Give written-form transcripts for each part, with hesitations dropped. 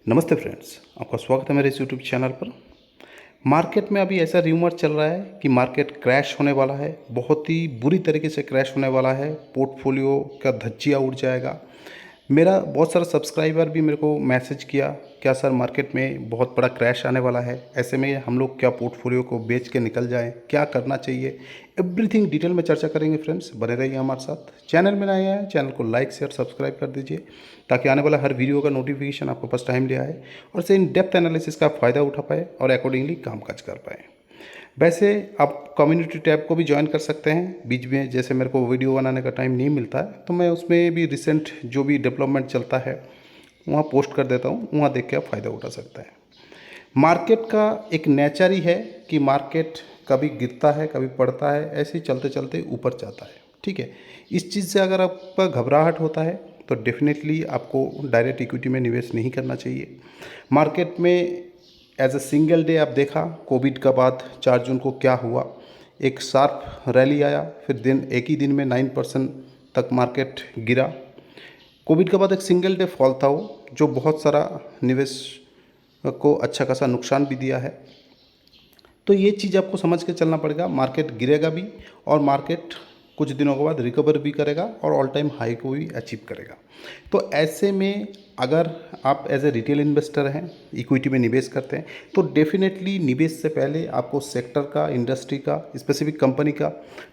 नमस्ते फ्रेंड्स, आपका स्वागत है मेरे इस यूट्यूब चैनल पर। मार्केट में अभी ऐसा र्यूमर चल रहा है कि मार्केट क्रैश होने वाला है, बहुत ही बुरी तरीके से क्रैश होने वाला है, पोर्टफोलियो का धज्जियाँ उड़ जाएगा। मेरा बहुत सारा सब्सक्राइबर भी मेरे को मैसेज किया, क्या सर मार्केट में बहुत बड़ा क्रैश आने वाला है, ऐसे में हम लोग क्या पोर्टफोलियो को बेच के निकल जाएं, क्या करना चाहिए। एवरीथिंग डिटेल में चर्चा करेंगे फ्रेंड्स, बने रहिए हमारे साथ। चैनल में नए हैं, चैनल को लाइक शेयर सब्सक्राइब कर दीजिए ताकि आने वाला हर वीडियो का नोटिफिकेशन आपको पास टाइम ले आए और से इन डेप्थ एनालिसिस का फ़ायदा उठा पाए और अकॉर्डिंगली काम काज कर पाए। वैसे आप कम्युनिटी टैब को भी ज्वाइन कर सकते हैं बीच में, जैसे मेरे को वीडियो बनाने का टाइम नहीं मिलता है तो मैं उसमें भी रिसेंट जो भी डेवलपमेंट चलता है वहाँ पोस्ट कर देता हूँ, वहाँ देख के आप फ़ायदा उठा सकते हैं। मार्केट का एक नेचर ही है कि मार्केट कभी गिरता है कभी पड़ता है, ऐसे ही चलते चलते ऊपर जाता है। ठीक है, इस चीज़ से अगर आपका घबराहट होता है तो डेफिनेटली आपको डायरेक्ट इक्विटी में निवेश नहीं करना चाहिए। मार्केट में एज अ सिंगल डे आप देखा कोविड का बाद 4 जून को क्या हुआ, एक शार्प रैली आया, फिर दिन एक ही दिन में 9% तक मार्केट गिरा। कोविड के बाद एक सिंगल डे फॉल था वो, जो बहुत सारा निवेश को अच्छा खासा नुकसान भी दिया है। तो ये चीज़ आपको समझ के चलना पड़ेगा, मार्केट गिरेगा भी और मार्केट कुछ दिनों के बाद रिकवर भी करेगा और ऑल टाइम हाई को भी अचीव करेगा। तो ऐसे में अगर आप एज ए रिटेल इन्वेस्टर हैं, इक्विटी में निवेश करते हैं, तो डेफिनेटली निवेश से पहले आपको सेक्टर का, इंडस्ट्री का, स्पेसिफिक कंपनी का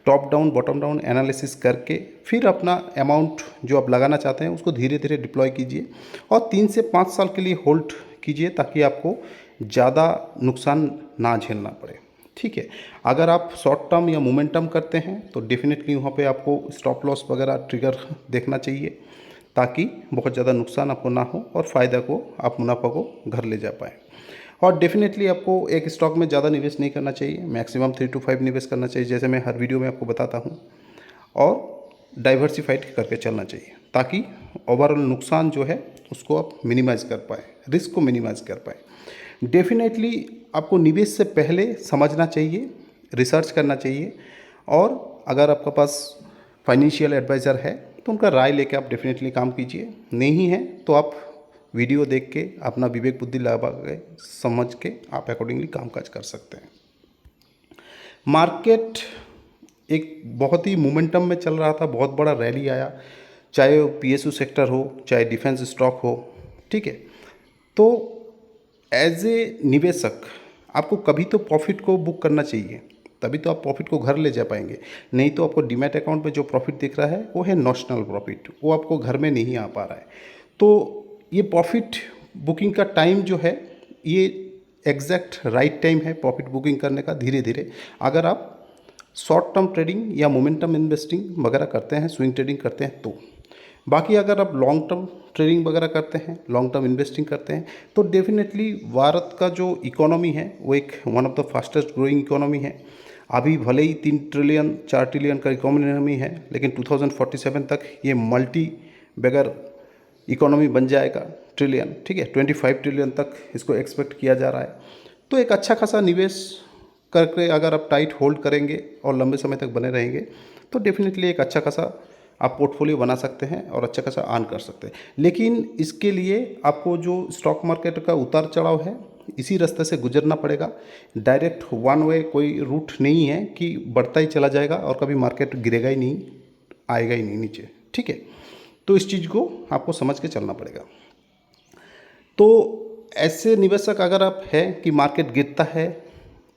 top down bottom down analysis करके फिर अपना अमाउंट जो आप लगाना चाहते हैं उसको धीरे धीरे डिप्लॉय कीजिए और 3 से 5 साल के लिए होल्ड कीजिए ताकि आपको ज़्यादा नुकसान ना झेलना पड़े। ठीक है, अगर आप शॉर्ट टर्म या मोमेंटम करते हैं तो डेफिनेटली वहाँ पे आपको स्टॉप लॉस वगैरह ट्रिगर देखना चाहिए ताकि बहुत ज़्यादा नुकसान आपको ना हो और फ़ायदा को, आप मुनाफा को घर ले जा पाएँ। और डेफिनेटली आपको एक स्टॉक में ज़्यादा निवेश नहीं करना चाहिए, मैक्सिमम 3 to 5 निवेश करना चाहिए, जैसे मैं हर वीडियो में आपको बताता हूँ, और डाइवर्सिफाइड करके चलना चाहिए ताकि ओवरऑल नुकसान जो है उसको आप मिनिमाइज़ कर पाएँ, रिस्क को मिनिमाइज़ कर पाएँ। डेफिनेटली आपको निवेश से पहले समझना चाहिए, रिसर्च करना चाहिए, और अगर आपके पास फाइनेंशियल एडवाइज़र है तो उनका राय लेके आप डेफिनेटली काम कीजिए। नहीं है तो आप वीडियो देख के अपना विवेक बुद्धि लगा के समझ के आप अकॉर्डिंगली काम काज कर सकते हैं। मार्केट एक बहुत ही मोमेंटम में चल रहा था, बहुत बड़ा रैली आया, चाहे वो पीएसयू सेक्टर हो चाहे डिफेंस स्टॉक हो। ठीक है, तो एज ए निवेशक आपको कभी तो प्रॉफिट को बुक करना चाहिए, तभी तो आप प्रॉफिट को घर ले जा पाएंगे। नहीं तो आपको डीमैट अकाउंट में जो प्रॉफिट दिख रहा है वो है नॉशनल प्रॉफिट, वो आपको घर में नहीं आ पा रहा है। तो ये प्रॉफिट बुकिंग का टाइम जो है ये एग्जैक्ट राइट टाइम है प्रॉफिट बुकिंग करने का। धीरे धीरे अगर आप शॉर्ट टर्म ट्रेडिंग या मोमेंटम इन्वेस्टिंग वगैरह करते हैं, स्विंग ट्रेडिंग करते हैं तो। बाकी अगर आप लॉन्ग टर्म ट्रेडिंग वगैरह करते हैं, लॉन्ग टर्म इन्वेस्टिंग करते हैं, तो डेफिनेटली भारत का जो इकोनॉमी है वो एक one of the fastest growing economy है। अभी भले ही 3 ट्रिलियन 4 ट्रिलियन का इकोनॉमी है, लेकिन 2047 तक ये मल्टी बैगर इकोनॉमी बन जाएगा, ट्रिलियन। ठीक है, 25 ट्रिलियन तक इसको एक्सपेक्ट किया जा रहा है। तो एक अच्छा खासा निवेश करके अगर आप टाइट होल्ड करेंगे और लंबे समय तक बने रहेंगे तो डेफिनेटली एक अच्छा खासा आप पोर्टफोलियो बना सकते हैं और अच्छा खासा अर्न कर सकते हैं। लेकिन इसके लिए आपको जो स्टॉक मार्केट का उतार चढ़ाव है इसी रास्ते से गुजरना पड़ेगा। डायरेक्ट वन वे कोई रूट नहीं है कि बढ़ता ही चला जाएगा और कभी मार्केट गिरेगा ही नहीं, आएगा ही नहीं नीचे। ठीक है, तो इस चीज़ को आपको समझ के चलना पड़ेगा। तो ऐसे निवेशक अगर आप हैं कि मार्केट गिरता है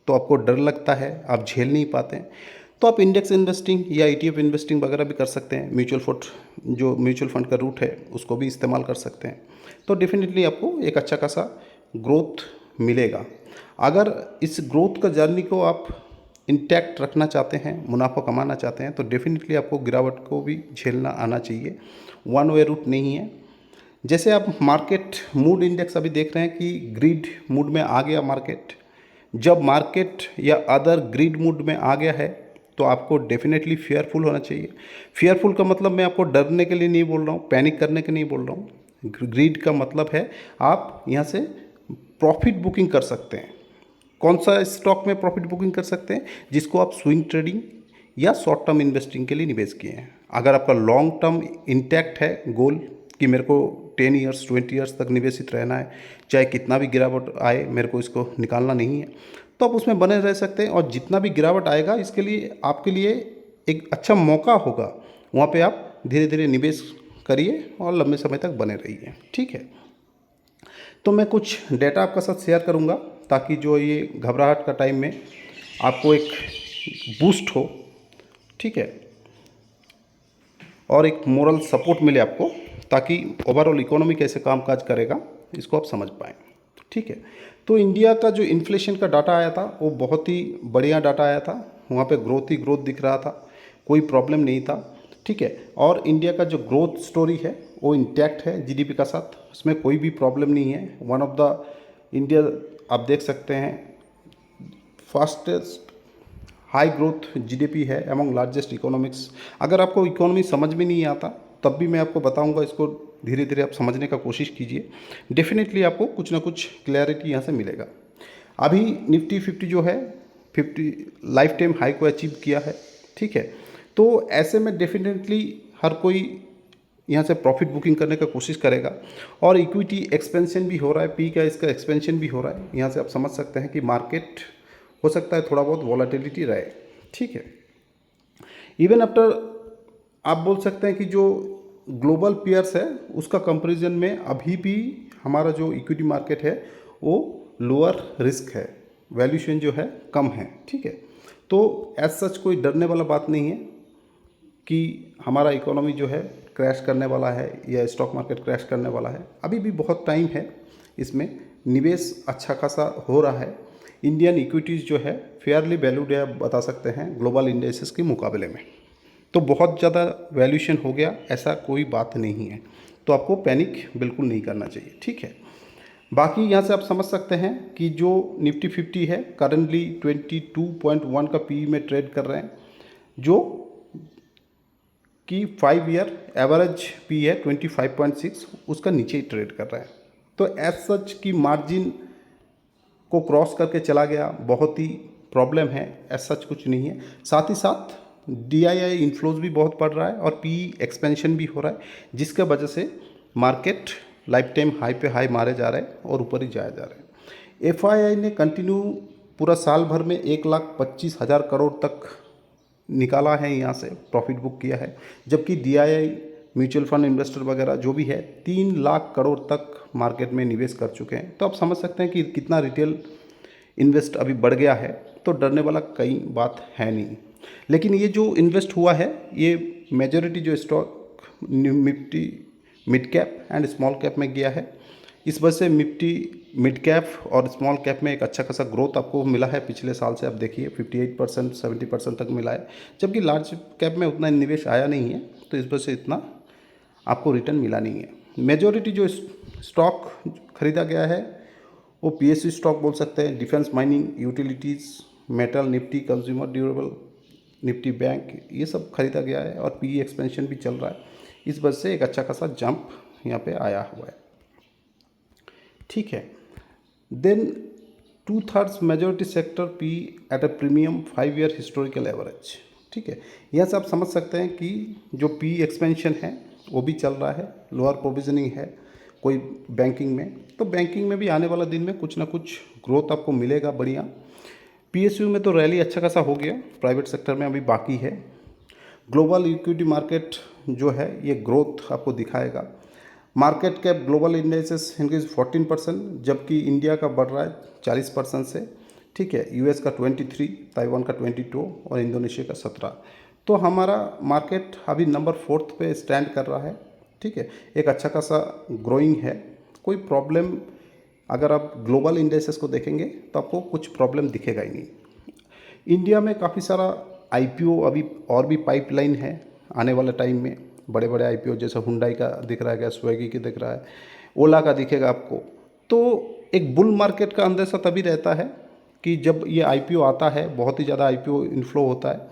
तो आपको डर लगता है, आप झेल नहीं पाते हैं, तो आप इंडेक्स इन्वेस्टिंग या ईटीएफ इन्वेस्टिंग वगैरह भी कर सकते हैं। म्यूचुअल फंड का रूट है उसको भी इस्तेमाल कर सकते हैं। तो डेफिनेटली आपको एक अच्छा खासा ग्रोथ मिलेगा। अगर इस ग्रोथ का जर्नी को आप इंटैक्ट रखना चाहते हैं, मुनाफा कमाना चाहते हैं, तो डेफिनेटली आपको गिरावट को भी झेलना आना चाहिए, वन वे रूट नहीं है। जैसे आप मार्केट मूड इंडेक्स अभी देख रहे हैं कि ग्रीड मूड में आ गया मार्केट। जब मार्केट या अदर ग्रीड मूड में आ गया है तो आपको डेफिनेटली फेयरफुल होना चाहिए। फेयरफुल का मतलब मैं आपको डरने के लिए नहीं बोल रहा हूँ, पैनिक करने के नहीं बोल रहा हूँ। ग्रीड का मतलब है आप यहाँ से प्रॉफिट बुकिंग कर सकते हैं। कौन सा स्टॉक में प्रॉफिट बुकिंग कर सकते हैं? जिसको आप स्विंग ट्रेडिंग या शॉर्ट टर्म इन्वेस्टिंग के लिए निवेश किए हैं। अगर आपका लॉन्ग टर्म इंटैक्ट है गोल कि मेरे को 10 ईयर्स 20 ईयर्स तक निवेशित रहना है, चाहे कितना भी गिरावट आए मेरे को इसको निकालना नहीं है, तो आप उसमें बने रह सकते हैं। और जितना भी गिरावट आएगा इसके लिए आपके लिए एक अच्छा मौका होगा, वहाँ पे आप धीरे धीरे निवेश करिए और लंबे समय तक बने रहिए। ठीक है, तो मैं कुछ डेटा आपका साथ शेयर करूँगा ताकि जो ये घबराहट का टाइम में आपको एक बूस्ट हो, ठीक है, और एक मोरल सपोर्ट मिले आपको, ताकि ओवरऑल इकोनॉमी कैसे कामकाज करेगा इसको आप समझ पाएँ। ठीक है, तो इंडिया का जो इन्फ्लेशन का डाटा आया था वो बहुत ही बढ़िया डाटा आया था, वहाँ पे ग्रोथ ही ग्रोथ दिख रहा था, कोई प्रॉब्लम नहीं था। ठीक है, और इंडिया का जो ग्रोथ स्टोरी है वो इंटैक्ट है जीडीपी का साथ, उसमें कोई भी प्रॉब्लम नहीं है। वन ऑफ द इंडिया आप देख सकते हैं फास्टेस्ट हाई ग्रोथ जीडीपी है एमंग लार्जेस्ट इकोनॉमिक्स। अगर आपको इकोनॉमी समझ में नहीं आता तब भी मैं आपको बताऊंगा, इसको धीरे धीरे आप समझने का कोशिश कीजिए, डेफिनेटली आपको कुछ ना कुछ क्लैरिटी यहाँ से मिलेगा। अभी निफ्टी 50 जो है 50 लाइफ टाइम हाई को अचीव किया है। ठीक है, तो ऐसे में डेफिनेटली हर कोई यहाँ से प्रॉफिट बुकिंग करने का कोशिश करेगा, और इक्विटी एक्सपेंशन भी हो रहा है, पी का इसका एक्सपेंशन भी हो रहा है। यहाँ से आप समझ सकते हैं कि मार्केट हो सकता है थोड़ा बहुत वॉलेटिलिटी रहे। ठीक है, इवन आफ्टर आप बोल सकते हैं कि जो ग्लोबल पीयर्स है उसका कंपैरिजन में अभी भी हमारा जो इक्विटी मार्केट है वो लोअर रिस्क है, वैल्यूएशन जो है कम है। ठीक है, तो एज सच कोई डरने वाला बात नहीं है कि हमारा इकोनॉमी जो है क्रैश करने वाला है या स्टॉक मार्केट क्रैश करने वाला है। अभी भी बहुत टाइम है, इसमें निवेश अच्छा खासा हो रहा है। इंडियन इक्विटीज़ जो है फेयरली वैल्यूड है, आप बता सकते हैं ग्लोबल इंडेक्सेस के मुकाबले में, तो बहुत ज़्यादा वैल्यूएशन हो गया ऐसा कोई बात नहीं है, तो आपको पैनिक बिल्कुल नहीं करना चाहिए। ठीक है, बाकी यहाँ से आप समझ सकते हैं कि जो निफ्टी 50 है करंटली 22.1 का पी में ट्रेड कर रहे हैं, जो कि 5 ईयर एवरेज पी है 25.6, उसका नीचे ही ट्रेड कर रहा है। तो एज सच की मार्जिन को क्रॉस करके चला गया, बहुत ही प्रॉब्लम है, एज सच कुछ नहीं है। साथ ही साथ DII इन्फ्लोज भी बहुत बढ़ रहा है और पी एक्सपेंशन भी हो रहा है, जिसके वजह से मार्केट लाइफ टाइम हाई पे हाई मारे जा रहे हैं और ऊपर ही जाया जा रहा है। FII ने कंटिन्यू पूरा साल भर में 1,25,000 करोड़ तक निकाला है, यहाँ से प्रॉफिट बुक किया है, जबकि DII म्यूचुअल फंड इन्वेस्टर वगैरह जो भी है 3 लाख करोड़ तक मार्केट में निवेश कर चुके हैं। तो आप समझ सकते हैं कि कितना रिटेल इन्वेस्ट अभी बढ़ गया है, तो डरने वाला कई बात है नहीं। लेकिन ये जो इन्वेस्ट हुआ है ये मेजॉरिटी जो stock Nifty mid cap and small cap में गया है, इस वजह से निफ्टी मिड कैप और स्मॉल कैप में एक अच्छा खासा ग्रोथ आपको मिला है। पिछले साल से आप देखिए 58% 70% तक मिला है, जबकि लार्ज कैप में उतना निवेश आया नहीं है, तो इस वजह से इतना आपको रिटर्न मिला नहीं है। मेजॉरिटी जो स्टॉक खरीदा गया है वो PSU स्टॉक बोल सकते हैं, defence, mining, utilities, metal, Nifty consumer durable, Nifty bank, ये सब खरीदा गया है, और PE एक्सपेंशन भी चल रहा है, इस वजह से एक अच्छा खासा जंप यहाँ पे आया हुआ है। ठीक है, then 2/3 majority sector P at a premium 5 year historical average. ठीक है, यहाँ से आप समझ सकते हैं कि जो PE एक्सपेंशन है वो भी चल रहा है, लोअर प्रोविजनिंग है कोई बैंकिंग में, तो बैंकिंग में भी आने वाला दिन में कुछ ना कुछ ग्रोथ आपको मिलेगा बढ़िया। PSU में तो रैली अच्छा खासा हो गया, प्राइवेट सेक्टर में अभी बाकी है। ग्लोबल इक्विटी मार्केट जो है ये ग्रोथ आपको दिखाएगा। Market cap global indexes increase 14%, जबकि इंडिया का बढ़ रहा है 40% से। ठीक है, US का 23, ताइवान का 22 और इंडोनेशिया का 17। तो हमारा मार्केट अभी नंबर 4 पे स्टैंड कर रहा है। ठीक है, एक अच्छा खासा ग्रोइंग है, कोई प्रॉब्लम अगर आप ग्लोबल इंडेक्सेस को देखेंगे तो आपको कुछ प्रॉब्लम दिखेगा ही नहीं। इंडिया में काफ़ी सारा IPO अभी और भी पाइपलाइन है आने वाले टाइम में, बड़े बड़े IPO जैसे हुंडई का दिख रहा है, स्विगी का दिख रहा है, ओला का दिखेगा आपको। तो एक बुल मार्केट का अंदेशा तभी रहता है कि जब ये IPO आता है, बहुत ही ज़्यादा IPO इन्फ्लो होता है,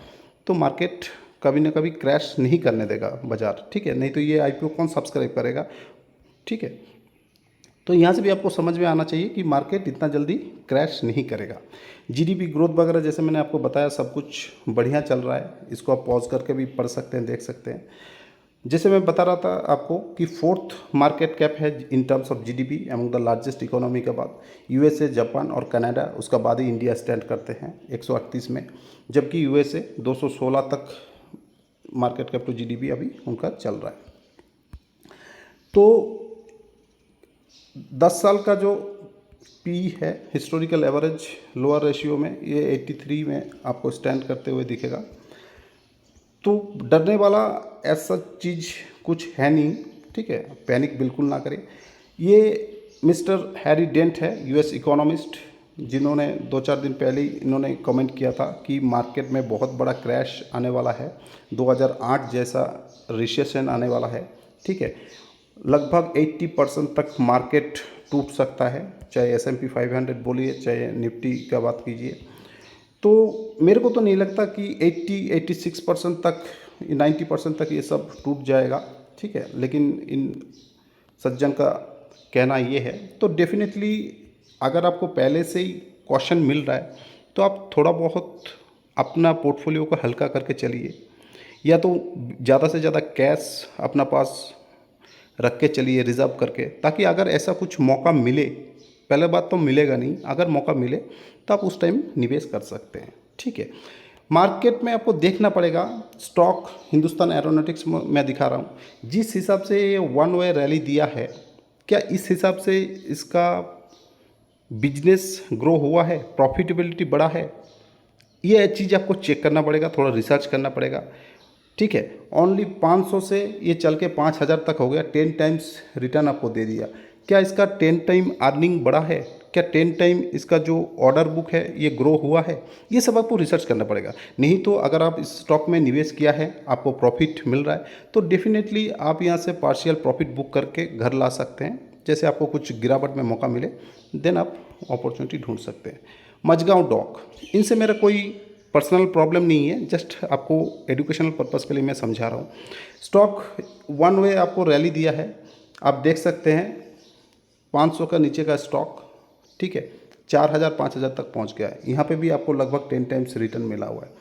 तो मार्केट कभी ना कभी क्रैश नहीं करने देगा बाज़ार। ठीक है, नहीं तो ये IPO कौन सब्सक्राइब करेगा। ठीक है, तो यहाँ से भी आपको समझ में आना चाहिए कि मार्केट इतना जल्दी क्रैश नहीं करेगा। GDP ग्रोथ वगैरह जैसे मैंने आपको बताया सब कुछ बढ़िया चल रहा है, इसको आप पॉज करके भी पढ़ सकते हैं, देख सकते हैं। जैसे मैं बता रहा था आपको कि फोर्थ मार्केट कैप है in terms of GDP among the largest economy के बाद यूएसए, जापान और कनाडा, उसका बाद ही इंडिया स्टैंड करते हैं 138 में, जबकि यूएसए 216 तक मार्केट कैप टू जीडीपी अभी उनका चल रहा है। तो 10 साल का जो पी है हिस्टोरिकल एवरेज लोअर रेशियो में, ये 83 में आपको स्टैंड करते हुए दिखेगा। तो डरने वाला ऐसा चीज़ कुछ है नहीं, ठीक है, पैनिक बिल्कुल ना करें। ये मिस्टर हैरी डेंट है, यूएस इकोनॉमिस्ट, जिन्होंने 2-4 दिन पहले ही इन्होंने कमेंट किया था कि मार्केट में बहुत बड़ा क्रैश आने वाला है, 2008 जैसा रिसेशन आने वाला है, ठीक है। लगभग 80% तक मार्केट टूट सकता है, चाहे S&P 500 बोलिए, चाहे निफ्टी का बात कीजिए। तो मेरे को तो नहीं लगता कि 86% तक, 90% तक ये सब टूट जाएगा, ठीक है, लेकिन इन सज्जन का कहना ये है। तो डेफिनेटली अगर आपको पहले से ही कॉशन मिल रहा है तो आप थोड़ा बहुत अपना पोर्टफोलियो को हल्का करके चलिए, या तो ज़्यादा से ज़्यादा कैश अपना पास रख के चलिए रिज़र्व करके, ताकि अगर ऐसा कुछ मौका मिले, पहले बात तो मिलेगा नहीं, अगर मौका मिले तो आप उस टाइम निवेश कर सकते हैं, ठीक है। मार्केट में आपको देखना पड़ेगा, स्टॉक हिंदुस्तान एरोनॉटिक्स में मैं दिखा रहा हूँ, जिस हिसाब से ये वन वे रैली दिया है, क्या इस हिसाब से इसका बिजनेस ग्रो हुआ है, प्रॉफिटेबिलिटी बढ़ा है, ये चीज़ आपको चेक करना पड़ेगा, थोड़ा रिसर्च करना पड़ेगा, ठीक है। ओनली 500 से ये चल के 5000 तक हो गया, 10 टाइम्स रिटर्न आपको दे दिया। क्या इसका 10 टाइम अर्निंग बढ़ा है, क्या 10 टाइम इसका जो ऑर्डर बुक है ये ग्रो हुआ है, ये सब आपको रिसर्च करना पड़ेगा। नहीं तो अगर आप इस स्टॉक में निवेश किया है, आपको प्रॉफिट मिल रहा है, तो डेफिनेटली आप यहाँ से पार्शियल प्रॉफिट बुक करके घर ला सकते हैं। जैसे आपको कुछ गिरावट में मौका मिले, देन आप अपॉर्चुनिटी ढूंढ सकते हैं। मझगांव डॉक, इनसे मेरा कोई पर्सनल प्रॉब्लम नहीं है, जस्ट आपको एजुकेशनल पर्पज़ के लिए मैं समझा रहा हूँ। स्टॉक वन वे आपको रैली दिया है, आप देख सकते हैं 500 का नीचे का स्टॉक, ठीक है, 4000-5000 तक पहुंच गया है। यहाँ पे भी आपको लगभग 10 टाइम्स रिटर्न मिला हुआ है।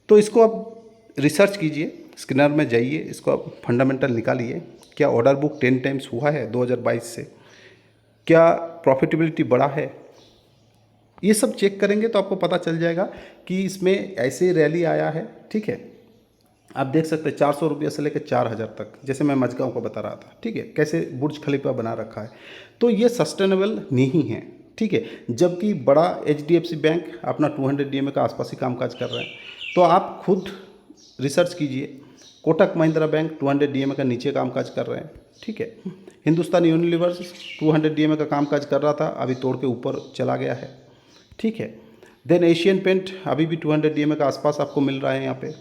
तो इसको आप रिसर्च कीजिए, स्किनर में जाइए, इसको आप फंडामेंटल निकालिए, क्या ऑर्डर बुक 10 टाइम्स हुआ है 2022 से, क्या प्रॉफिटेबिलिटी बढ़ा है, ये सब चेक करेंगे तो आपको पता चल जाएगा कि इसमें ऐसे रैली आया है, ठीक है। आप देख सकते हैं 400 रुपये से लेकर 4000 तक, जैसे मैं मझगांव को बता रहा था, ठीक है, कैसे बुर्ज खलीफा बना रखा है। तो ये सस्टेनेबल नहीं है, ठीक है। जबकि बड़ा HDFC बैंक अपना 200 DMA का आसपास ही कामकाज कर रहे हैं। तो आप खुद रिसर्च कीजिए, कोटक महिंद्रा बैंक 200 DMA का नीचे कामकाज कर रहे हैं, ठीक है। हिंदुस्तान यूनिलीवर 200 DMA का कामकाज कर रहा था, अभी तोड़ के ऊपर चला गया है, ठीक है। देन एशियन पेंट अभी भी 200 DMA का आसपास आपको मिल रहा है यहाँ पे।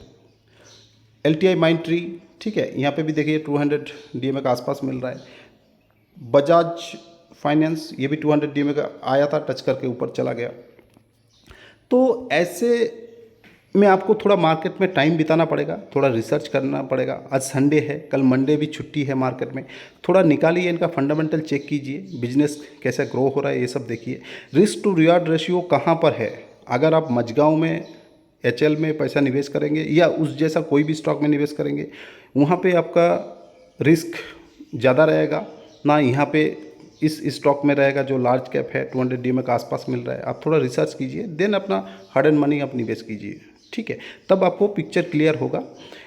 LTI माइंट्री, ठीक है, यहाँ पे भी देखिए 200 DMA का आसपास मिल रहा है। बजाज फाइनेंस, ये भी 200 DMA का आया था, टच करके ऊपर चला गया। तो ऐसे में आपको थोड़ा मार्केट में टाइम बिताना पड़ेगा, थोड़ा रिसर्च करना पड़ेगा। आज संडे है, कल मंडे भी छुट्टी है मार्केट में, थोड़ा निकालिए, इनका फंडामेंटल चेक कीजिए, बिजनेस कैसे ग्रो हो रहा है ये सब देखिए। रिस्क टू रिवार्ड रेशियो कहाँ पर है, अगर आप मझगांव में HL में पैसा निवेश करेंगे या उस जैसा कोई भी स्टॉक में निवेश करेंगे, वहाँ पे आपका रिस्क ज़्यादा रहेगा ना, यहाँ पे इस स्टॉक में रहेगा जो लार्ज कैप है 200 DMA का आसपास मिल रहा है। आप थोड़ा रिसर्च कीजिए, देन अपना हार्ड एंड मनी आप निवेश कीजिए, ठीक है, तब आपको पिक्चर क्लियर होगा।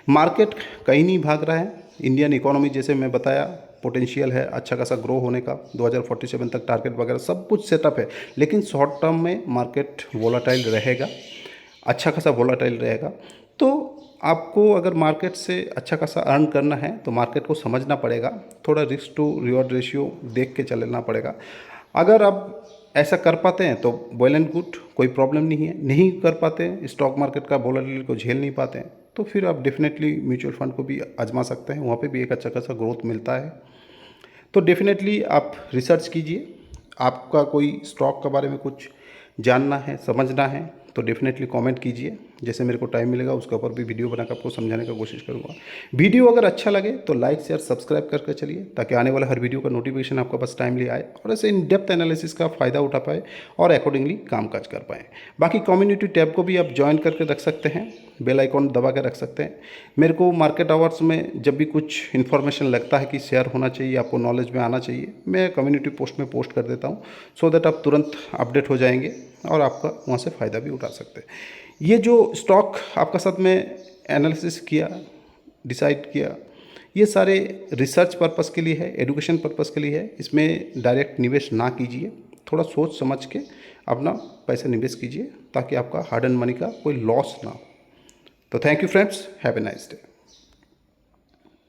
मार्केट कहीं नहीं भाग रहा है, इंडियन इकोनॉमी जैसे मैं बताया पोटेंशियल है अच्छा खासा ग्रो होने का, 2047 तक टारगेट वगैरह सब कुछ सेटअप है, लेकिन शॉर्ट टर्म में मार्केट वोलाटाइल रहेगा, अच्छा खासा वोलाटाइल रहेगा। तो आपको अगर मार्केट से अच्छा खासा अर्न करना है तो मार्केट को समझना पड़ेगा, थोड़ा रिस्क टू रिवॉर्ड रेशियो देख के चलना पड़ेगा। अगर आप ऐसा कर पाते हैं तो वेल एंड गुड, कोई प्रॉब्लम नहीं है। नहीं कर पाते हैं, स्टॉक मार्केट का वोलेटिलिटी को झेल नहीं पाते हैं, तो फिर आप डेफिनेटली म्यूचुअल फंड को भी आजमा सकते हैं, वहाँ पे भी एक अच्छा खासा ग्रोथ मिलता है। तो डेफिनेटली आप रिसर्च कीजिए, आपका कोई स्टॉक के बारे में कुछ जानना है, समझना है, तो डेफिनेटली कमेंट कीजिए। जैसे मेरे को टाइम मिलेगा उसके ऊपर भी वीडियो बनाकर आपको समझाने का कोशिश करूँगा। वीडियो अगर अच्छा लगे तो लाइक शेयर सब्सक्राइब करके चलिए, ताकि आने वाला हर वीडियो का नोटिफिकेशन आपका पास टाइमली आए और ऐसे इन डेप्थ एनालिसिस का फ़ायदा उठा पाए और अकॉर्डिंगली कामकाज कर पाएँ। बाकी कम्युनिटी टैब को भी आप ज्वाइन करके रख सकते हैं, बेल आइकॉन दबा के रख सकते हैं। मेरे को मार्केट आवर्स में जब भी कुछ इन्फॉर्मेशन लगता है कि शेयर होना चाहिए, आपको नॉलेज में आना चाहिए, मैं कम्युनिटी पोस्ट में पोस्ट कर देता हूँ, सो दैट आप तुरंत अपडेट हो जाएंगे और आपका वहाँ से फ़ायदा भी उठा सकते हैं। ये जो स्टॉक आपका साथ में एनालिसिस किया, डिसाइड किया, ये सारे रिसर्च पर्पस के लिए है, एजुकेशन पर्पस के लिए है। इसमें डायरेक्ट निवेश ना कीजिए, थोड़ा सोच समझ के अपना पैसा निवेश कीजिए, ताकि आपका हार्ड एंड मनी का कोई लॉस ना हो। तो thank you friends, have a nice day.